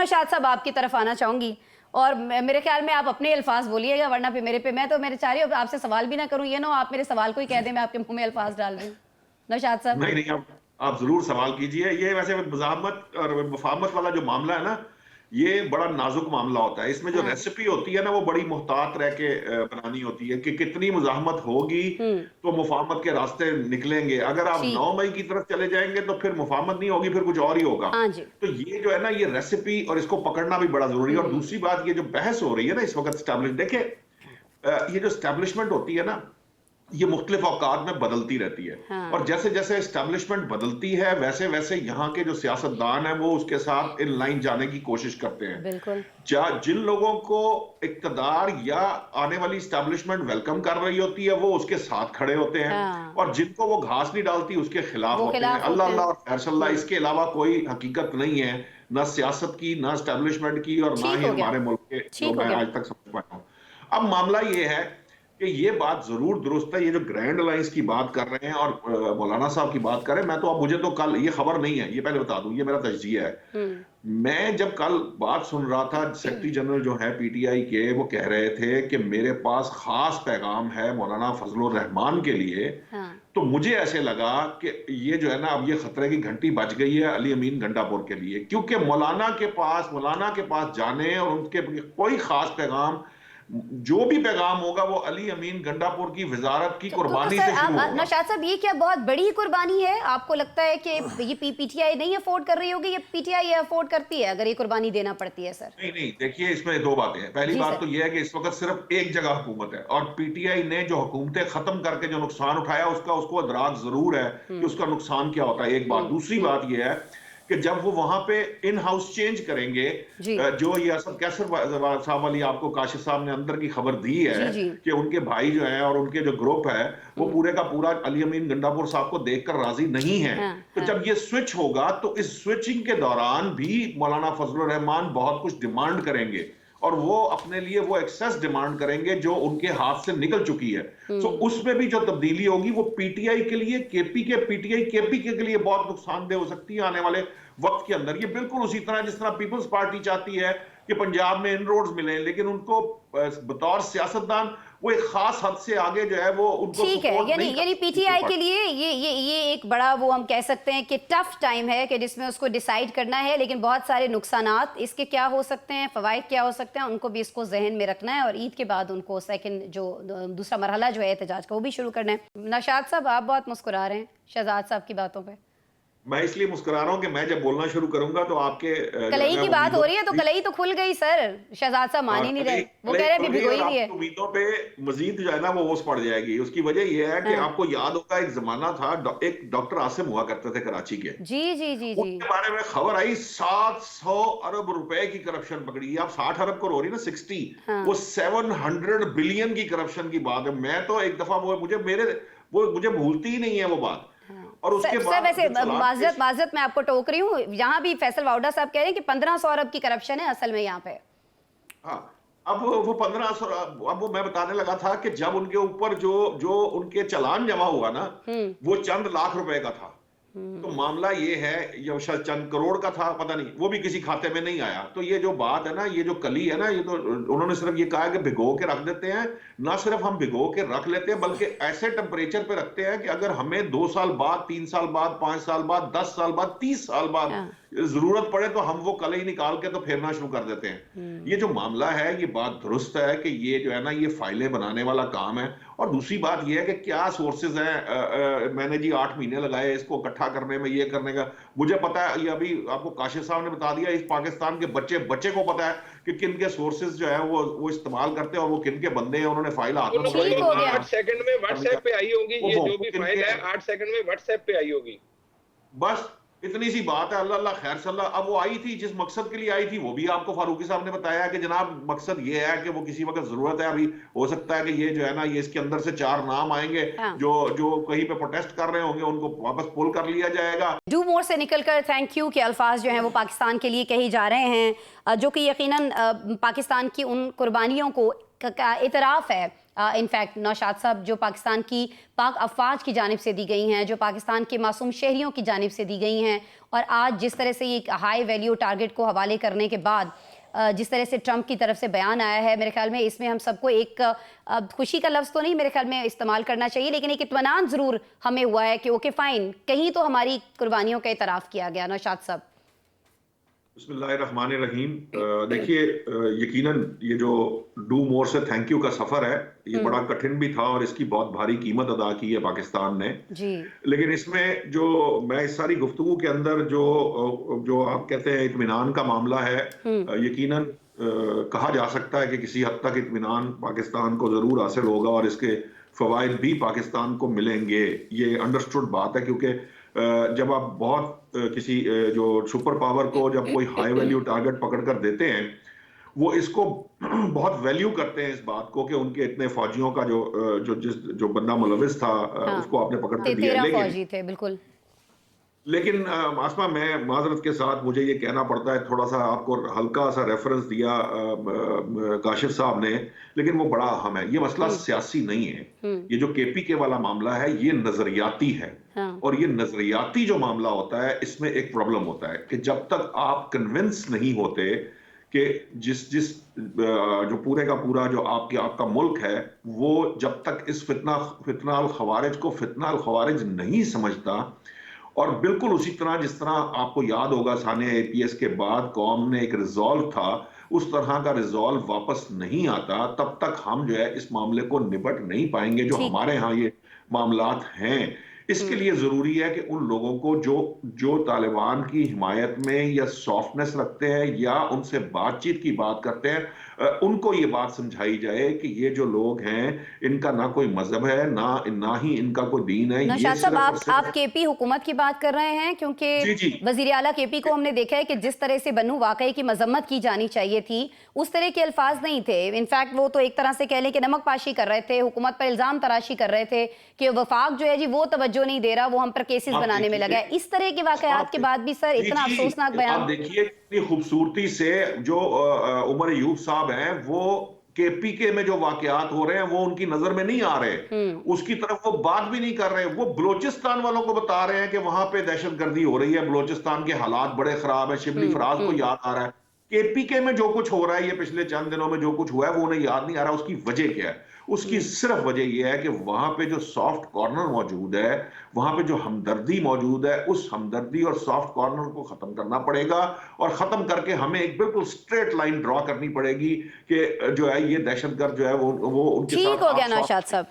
नौशाद साहब आपकी तरफ आना चाहूंगी और मेरे ख्याल में आप अपने अल्फाज बोलिएगा, वरना फिर मेरे पे मैं तो मेरे चाह रही हूँ आपसे सवाल भी ना करूँ, ये ना आप मेरे सवाल को ही कह दें मैं आपके मुंह में अल्फाज डाल रही हूँ। नौशाद साहब। नहीं नहीं, आप जरूर सवाल कीजिए। ये वैसे मज़ाहमत और मुफाहमत वाला जो मामला है ना, ये बड़ा नाजुक मामला होता है। इसमें जो हाँ। रेसिपी होती है ना, वो बड़ी मुहतात रह के बनानी होती है कि कितनी मुज़ाहमत होगी तो मुफाहमत के रास्ते निकलेंगे। अगर आप ठीक। 9 मई की तरफ चले जाएंगे तो फिर मुफाहमत नहीं होगी, फिर कुछ और ही होगा। हाँ जी। तो ये जो है ना, ये रेसिपी और इसको पकड़ना भी बड़ा जरूरी है। और दूसरी बात, ये जो बहस हो रही है ना इस वक्त स्टैब्लिश, देखिए ये जो स्टैब्लिशमेंट होती है ना, ये मुख्तलिफ औकात में बदलती रहती है। हाँ। और जैसे जैसे एस्टेब्लिशमेंट बदलती है, वैसे वैसे यहाँ के जो सियासतदान हैं वो उसके साथ इन लाइन जाने की कोशिश करते हैं। बिल्कुल। जिन लोगों को इक्तदार या आने वाली एस्टेब्लिशमेंट वेलकम कर रही होती है, वो उसके साथ खड़े होते हैं। हाँ। और जिनको वो घास नहीं डालती, उसके खिलाफ वो होते हैं। खिलाफ अल्लाह होते हैं। अल्लाह और खैरसल्ला, इसके अलावा कोई हकीकत नहीं है, ना सियासत की, ना एस्टेब्लिशमेंट की, और ना ठीक ही हो गया। हमारे मुल्क के जो ठीक हो मैं गया। आज तक समझ पाया हूँ। अब मामला ये है कि ये बात जरूर दुरुस्त है, ये जो ग्रैंड अलायंस की बात कर रहे हैं और मौलाना साहब की बात कर रहे हैं। मैं तो, अब मुझे तो कल ये खबर नहीं है, ये पहले बता दूं, ये मेरा तजजिया है। मैं जब कल बात सुन रहा था, सेक्रेटरी जनरल जो है पीटीआई के, वो कह रहे थे कि मेरे पास खास पैगाम है मौलाना फजलुर रहमान के लिए। हाँ। तो मुझे ऐसे लगा कि ये जो है ना, अब ये खतरे की घंटी बज गई है अली अमीन गंडापुर के लिए, क्योंकि मौलाना के पास जाने और उनके कोई खास पैगाम, जो भी पैगाम होगा वो अली अमीन गंडापुर की वजारत की तो कुर्बानी सर से शुरू होगा। नौशाद साहब, ये क्या बहुत बड़ी कुर्बानी है? आपको लगता है कि ये पीटीआई नहीं अफोर्ड कर रही होगी, ये पीटीआई अफोर्ड करती है अगर ये कुर्बानी देना पड़ती है? सर नहीं नहीं, देखिए इसमें दो बातें हैं। पहली जी बात सर। तो यह है कि इस वक्त सिर्फ एक जगह हुकूमत है, और पीटीआई ने जो हुकूमतें खत्म करके जो नुकसान उठाया, उसको अदराक जरूर है कि उसका नुकसान क्या होता है। एक बात। दूसरी बात यह है कि जब वो वहां पे इन हाउस चेंज करेंगे, जी जो ये असद कैसर साहब वाली आपको काशिफ साहब ने अंदर की खबर दी है जी जी। कि उनके भाई जो है और उनके जो ग्रुप है, वो पूरे का पूरा अली अमीन गंडापुर साहब को देखकर राजी नहीं है। हाँ तो हाँ। जब ये स्विच होगा, तो इस स्विचिंग के दौरान भी मौलाना फजलुर रहमान बहुत कुछ डिमांड करेंगे, और वो अपने लिए वो एक्सेस डिमांड करेंगे जो उनके हाथ से निकल चुकी है। सो उसमें भी जो तब्दीली होगी वो पीटीआई के लिए, पीटीआई केपी के लिए बहुत नुकसानदेह हो सकती है आने वाले वक्त के अंदर। ये बिल्कुल उसी तरह जिस तरह पीपल्स पार्टी चाहती है कि पंजाब में इनरोड्स मिले, लेकिन उनको बतौर सियासतदान वो एक खास हद से आगे जो है वो उनको ठीक है, सपोर्ट नहीं यानी पीटीआई के लिए ये एक बड़ा, वो हम कह सकते हैं कि टफ टाइम है कि जिसमें उसको डिसाइड करना है, लेकिन बहुत सारे नुकसानात इसके क्या हो सकते हैं, फवाइद क्या हो सकते हैं, उनको भी इसको जहन में रखना है। और ईद के बाद उनको सेकंड जो दूसरा मरहला जो है एहतजाज का, वो भी शुरू करना है। नौशाद साहब, आप बहुत मुस्कुरा रहे हैं शहजाद साहब की बातों पर। मैं इसलिए मुस्कुरा रहा हूं कि मैं जब बोलना शुरू करूंगा तो आपके जो है कलई ना की बात हो रही है तो उम्मीदों, कलई तो खुल गई सर। शहजाद साहब मान ही नहीं रहे, वो कह रहे हैं अभी भिगोई और हुई है। आपकी उम्मीदों पे मजीद जो है ना वो ओस पड़ जाएगी। उसकी वजह यह है कि हाँ। आपको याद होगा, एक जमाना था, एक डॉक्टर आसिम हुआ करते थे कराची के। जी जी जी जी। उनके बारे में खबर आई, 700 अरब रुपए की करप्शन पकड़ी है। आप 60 अरब को रो रही ना, 60, हाँ। वो 700 बिलियन की करप्शन की बात है। मैं तो एक दफा वो मुझे भूलती ही नहीं है वो बात। और उसके सर बाद वैसे जो चलान माजरत मैं आपको टोक रही हूँ, यहाँ भी फैसल वाउडा साहब कह रहे हैं कि 1500 अरब की करप्शन है असल में यहाँ पे। हाँ, अब वो 1500, अब वो मैं बताने लगा था कि जब उनके ऊपर जो जो उनके चालान जमा हुआ ना, वो चंद लाख रुपए का था। तो मामला ये है, ये शायद चंद करोड़ का था, पता नहीं, वो भी किसी खाते में नहीं आया। तो ये जो बात है ना, ये जो कली है ना, ये तो उन्होंने सिर्फ ये कहा कि भिगो के रख देते हैं। ना सिर्फ हम भिगो के रख लेते हैं, बल्कि ऐसे टेम्परेचर पे रखते हैं कि अगर हमें 2 साल बाद, 3 साल बाद, 5 साल बाद, 10 साल बाद, 30 साल बाद जरूरत पड़े तो हम वो कलई निकाल के तो फेरना शुरू कर देते हैं। ये जो मामला है, ये बात दुरुस्त है कि ये जो है ना, ये फाइलें बनाने वाला काम है। और दूसरी बात ये है कि क्या सोर्सेज हैं। मैंने जी 8 महीने लगाए इसको इकट्ठा करने में, ये करने का। मुझे पता है, ये अभी आपको काशिफ साहब ने बता दिया, इस पाकिस्तान के बच्चे को पता है कि किन के सोर्सेज जो है वो इस्तेमाल करते हैं और वो किन के बंदे हैं। उन्होंने फाइल हाथ में पकड़ी, 8 सेकंड में व्हाट्सएप पे आई होगी। ये जो भी फाइल है 8 सेकंड में व्हाट्सएप पे आई होगी। बस इतनी सी बात है। अल्लाह अल्लाह खैर सल्लाह। अब वो आई थी, जिस मकसद के लिए आई थी, वो भी आपको फारूकी साहब ने बताया कि जनाब मकसद ये है कि वो किसी वक्त जरूरत है। अभी हो सकता है कि ये जो है ना, ये इसके अंदर से 4 नाम आएंगे जो कहीं पे प्रोटेस्ट कर रहे होंगे, उनको वापस पुल कर लिया जाएगा। डू मोर से निकलकर थैंक यू के अल्फाज जो हैं वो पाकिस्तान के लिए कहे जा रहे हैं, जो कि यकीनन पाकिस्तान की उन कुर्बानियों को का इतराफ़ है इनफैक्ट नौशाद साहब, जो पाकिस्तान की पाक अफवाज की जानिब से दी गई हैं, जो पाकिस्तान के मासूम शहरियों की जानिब से दी गई हैं, और आज जिस तरह से ये हाई वैल्यू टारगेट को हवाले करने के बाद जिस तरह से ट्रंप की तरफ से बयान आया है, मेरे ख्याल में इसमें हम सबको एक खुशी का लफ्ज़ तो नहीं मेरे ख्याल में इस्तेमाल करना चाहिए, लेकिन एक इत्मीनान ज़रूर हमें हुआ है कि ओके फ़ाइन, कहीं तो हमारी कुर्बानियों का एतराफ़ किया गया। नौशाद साहब। बिस्मिल्लाहिर्रहमानिर्रहीम। देखिए, यकीनन ये जो डू मोर से थैंक यू का सफर है, ये बड़ा कठिन भी था और इसकी बहुत भारी कीमत अदा की है पाकिस्तान ने। जी। लेकिन इसमें जो मैं इस सारी गुफ्तगू के अंदर जो आप कहते हैं इत्मीनान का मामला है, यकीनन कहा जा सकता है कि किसी हद तक इत्मीनान पाकिस्तान को जरूर हासिल होगा और इसके फवाइद भी पाकिस्तान को मिलेंगे। ये अंडरस्टूड बात है, क्योंकि जब आप बहुत किसी जो सुपर पावर को जब कोई हाई वैल्यू टारगेट पकड़ कर देते हैं, वो इसको बहुत वैल्यू करते हैं इस बात को कि उनके इतने फौजियों का जो बंदा मुलविस था, उसको आपने पकड़ कर दिया। 13 फौजी थे, बिल्कुल। लेकिन आसमा, मैं माजरत के साथ मुझे ये कहना पड़ता है, थोड़ा सा आपको हल्का सा रेफरेंस दिया काशिफ साहब ने, लेकिन वो बड़ा अहम है। ये मसला सियासी नहीं है। ये जो केपीके वाला मामला है, ये नजरियाती है। और ये नजरियाती जो मामला होता है, इसमें एक प्रॉब्लम होता है कि जब तक आप कन्विंस नहीं होते कि जिस जो पूरे का पूरा जो आपका मुल्क है, वो जब तक इस फितनाल खवारिज को फितनाल खवारिज नहीं समझता, और बिल्कुल उसी तरह जिस तरह आपको याद होगा सानिया एपीएस के बाद कौम ने एक रिजॉल्व था, उस तरह का रिजॉल्व वापस नहीं आता, तब तक हम जो है इस मामले को निपट नहीं पाएंगे जो हमारे यहाँ ये मामलात हैं। इसके लिए जरूरी है कि उन लोगों को जो तालिबान की हिमायत में या सॉफ्टनेस रखते हैं या उनसे बातचीत की बात करते हैं, उनको ये बात समझाई जाए कि ये जो लोग हैं, इनका ना कोई मजहब है, ना ही इनका कोई दीन है। नौशाद साहब, आप केपी हुकूमत की बात कर रहे हैं, क्योंकि वजीर आला केपी को हमने देखा है कि जिस तरह से बन्नू वाकई की मजम्मत की जानी चाहिए थी, उस तरह के अल्फाज नहीं थे। इनफैक्ट वो तो एक तरह से कह लें कि नमक पाशी कर रहे थे, हुकूमत पर इल्जाम तराशी कर रहे थे कि वफाक जो है जी वो तवज्जो नहीं दे रहा, वो हम पर केसेस बनाने में लगा है। इस तरह के वाकयात के बाद भी सर इतना अफसोसनाक बयान। आप देखिए कितनी खूबसूरती से जो उमर अयूब साहब हैं, वो केपीके में जो वाकयात हो रहे हैं वो उनकी नजर में नहीं आ रहे, उसकी तरफ वो बात भी नहीं कर रहे। वो बलोचिस्तान वालों को बता रहे हैं कि वहां पे दहशतगर्दी हो रही है, बलोचिस्तान के हालात बड़े खराब है। शिबली फराज को याद आ रहा है केपीके में जो कुछ हो रहा है, ये पिछले चंद दिनों में जो कुछ हुआ है वो उन्हें याद नहीं आ रहा। उसकी वजह क्या है? उसकी सिर्फ वजह यह है कि वहां पे जो सॉफ्ट कॉर्नर मौजूद है, वहां पे जो हमदर्दी मौजूद है, उस हमदर्दी और सॉफ्ट कॉर्नर को खत्म करना पड़ेगा, और खत्म करके हमें एक बिल्कुल स्ट्रेट लाइन ड्रॉ करनी पड़ेगी कि जो है ये दहशतगर्द जो है वो उनके साथ। ठीक हो गया नौशाद साहब।